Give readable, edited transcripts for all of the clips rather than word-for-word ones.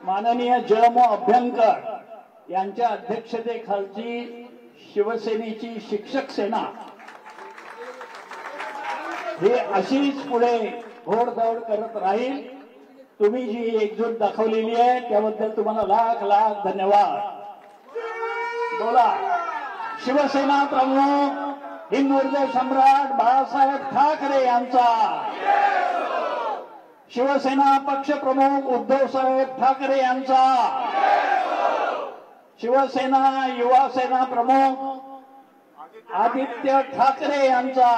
माननीय जयम अभ्यंकर यांच्या अध्यक्षतेखालची शिवसेनेची शिक्षक सेना ही अशीच पुढे घोडदौड करत राहील। तुम्ही जी एकजूट दाखवलेली आहे त्याबद्दल तुम्हाला लाख लाख धन्यवाद। बोला शिवसेना प्रमुख हिंदुहृदय सम्राट बाळासाहेब ठाकरे यांचा, शिवसेना पक्ष प्रमुख उद्धव साहेब ठाकरे यांचा, शिवसेना युवा सेना प्रमुख आदित्य ठाकरे यांचा,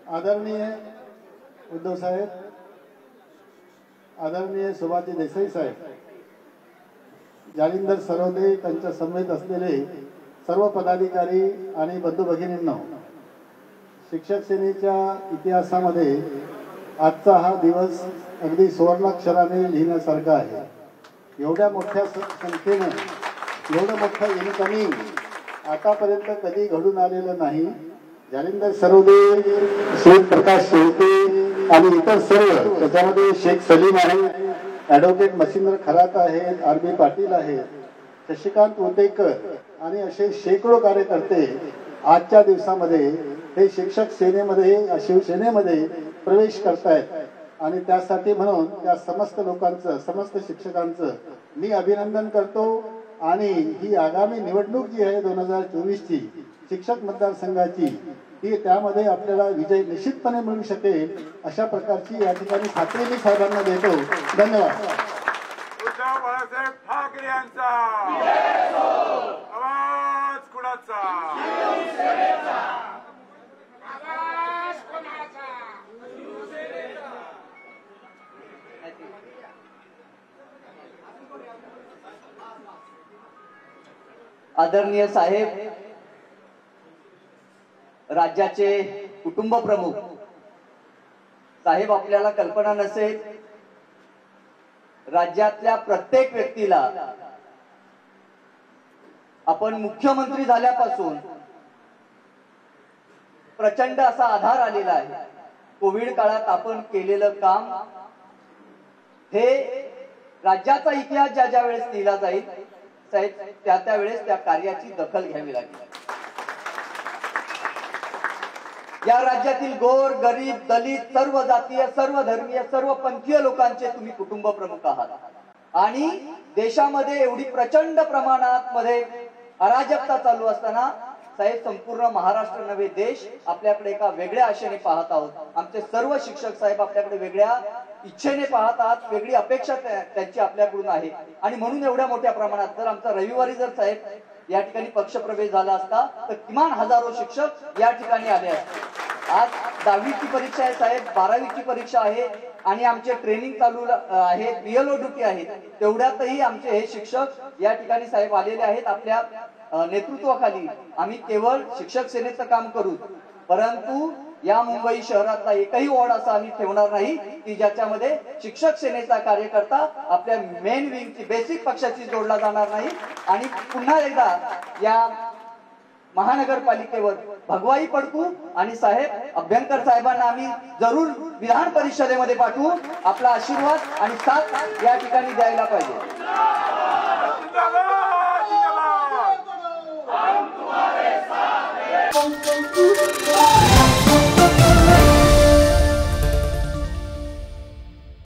आदरणीय उद्धव साहेब, आदरणीय सुभाष देसाई साहेब, जालिंदर सरोदे, त्यांच्या समवेत असलेले सर्व पदाधिकारी आणि बंधू भगिनींनो, शिक्षक सेनेच्या इतिहासामध्ये आजचा हा दिवस अगदी सुवर्णाक्षराने लिहिण्यासारखा आहे। एवढ्या मोठ्या संख्येने एवढं मोठं इन्कमिंग आतापर्यंत कधी घडून आलेलं नाही। जालिंदर सरोदे, शिवप्रकाश शेळके आणि इतर सर्व, त्याच्यामध्ये शेख सलीम आहे, ॲडव्होकेट मच्छिंद्र खरात आहेत, आर.बी. पाटील आहेत, शशिकांत उदेकर आणि असे शेकडो कार्यकर्ते आजच्या दिवसामध्ये हे शिक्षक सेनेमध्ये शिवसेनेमध्ये प्रवेश करतायत आणि त्यासाठी म्हणून त्या समस्त लोकांचं, समस्त शिक्षकांचं मी अभिनंदन करतो। आणि ही आगामी निवडणूक जी आहे 2024ची शिक्षक मतदारसंघाची, ही त्यामध्ये आपल्याला विजय निश्चितपणे मिळू शकेल अशा प्रकारची या ठिकाणी खात्री मी साहेबांना देतो। धन्यवाद। उद्धव बाळासाहेब ठाकरे यांचा आवाज कुणाचा? आवाज कुणाचा? आदरणीय साहेब, राज्याचे कुटुंब प्रमुख साहेब, आपल्याला कल्पना नसेल, राज्यातल्या प्रत्येक व्यक्तीला आपण मुख्यमंत्री झाल्यापासून प्रचंड असा आधार आलेला आहे। कोविड काळात आपण केलेलं काम हे राज्याचा इतिहास ज्या ज्या वेळेस लिहिला जाईल साहेब, त्या त्यावेळेस त्या कार्याची दखल घ्यावी लागेल। या राज्यातील गोर, गरीब, दलित, सर्व जातीय, सर्व धर्मीय, सर्व पंथीय लोकांचे तुम्ही कुटुंब प्रमुख आहात आणि देशामध्ये एवढी प्रचंड प्रमाणात मध्ये अराजकता चालू असताना साहेब, संपूर्ण महाराष्ट्र नव्हे देश आपल्याकडे एका वेगळ्या आशेने पाहत आहोत। आमचे सर्व शिक्षक साहेब आपल्याकडे वेगळ्या इच्छेने पाहत आहात, वेगळी अपेक्षा त्यांची आपल्याकडून आहे आणि म्हणून एवढ्या मोठ्या प्रमाणात जर आमचा रविवारी जर साहेब या ठिकाणी पक्षप्रवेश झाला असता तर किमान हजारो शिक्षक या ठिकाणी आले असते। आज 10वीची परीक्षा आहे साहेब, 12वीची परीक्षा आहे आणि आमचे ट्रेनिंग चालू आहे, पीएलओ ड्युटी आहे, तेवढ्यातही आमचे हे शिक्षक या ठिकाणी साहेब आलेले आहेत। आपल्या नेतृत्वाखाली आम्ही केवळ शिक्षक सेनेचं काम करू, परंतु या मुंबई शहरातला एकही वॉर्ड असा आम्ही ठेवणार नाही की ज्याच्यामध्ये शिक्षक सेनेचा कार्यकर्ता आपल्या मेन विंगची बेसिक पक्षाची जोडला जाणार नाही। आणि पुन्हा एकदा या महानगरपालिकेवर भगवाई पडकू आणि साहेब अभ्यंकर साहेबांना आम्ही जरूर विधान परिषदेमध्ये पाठवू। आपला आशीर्वाद आणि साथ या ठिकाणी द्यायला पाहिजे।